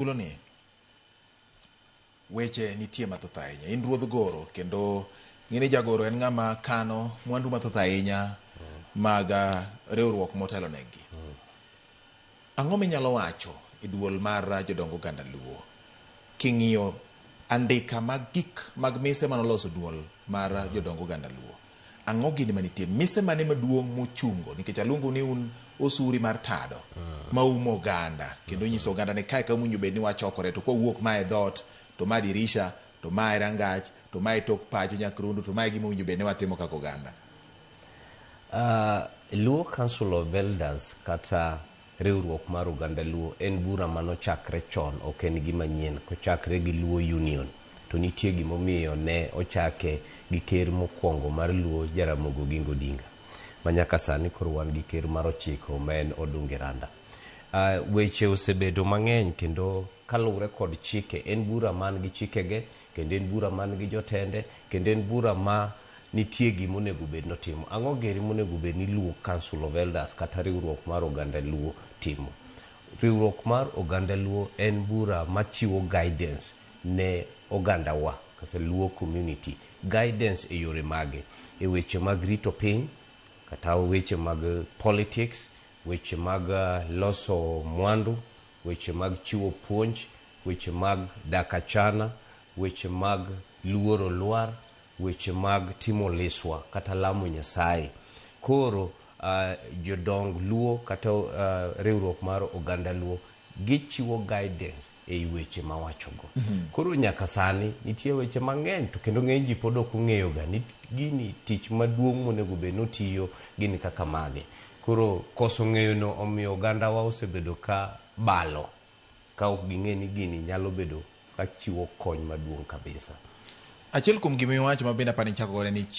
Uloni weche nitie mathoth ahinya. In ruodh goro kendo ng'ini jagoro en ng'ama kano mwandu mathoth ahinya mag riwruok motelo negi. Ang'o minyalo wacho e duol mar jodongo oganda Luo king'iyo andika mag gik mag mise manoloso duol mar jodongo oganda Luo? Ang'o gini manitie mise mane maduong' mochungo nikech aluongo ni un osuri mar tado maumo oganda kendo nyiso oganda ni kae kamunyo bed ni wachokore to kowuok mae dhot to ma dirisha to mae rangach to mae tok pacho Nyakrundu to mae gima winjo bed ni watimo kaka oganda. Luo Council of Elders kata riwruok mar oganda Luo en bura manochakre chon, ok en gima nyien. Kochakre gi Luo Union to nitie gimomiyo ne ochake gi ker mokwongo mar Luo Jaramogi Oginga Odinga manyaka sani koro wan gi ker mar 9 ma en Odungi Randa. Weche osebedo mang'eny kendo kalure kod chike, en bura man gi chikege kendo en bura man gi jotende kendo en bura ma nitie gimonego bed notimo. Ang'o geri monego bed ni Luo Council of Elders kata riwruok mar oganda Luo timo? Riwruok mar oganda Luo en bura machiwo guidance ne oganda wa kata Luo community, guidance e yore mage, e weche mag rito piny kata weche mag politics, weche mag loso mwandu, weche mag chiwo puonj, weche mag dakachana, weche mag luoro lwar, weche mag timo liswa kata lamo Nyasaye. Koro jodong Luo kata riwruok mar oganda Luo gichiwo guidance e weche mawachogo. Koro nyaka sani nitie weche mang'eny to kendo ng'eny ji pod ok ong'eyo ga ni gini tich maduong' monego bed notiyo gini kaka mage. Koro koso ng'eyo no omiyo oganda wa osebedo ka balo ka ok ging'e ni gini nyalo bedo ka chiwo kony maduong' kabisa. Achiel kuom gima iwacho mabende apani chako gore ni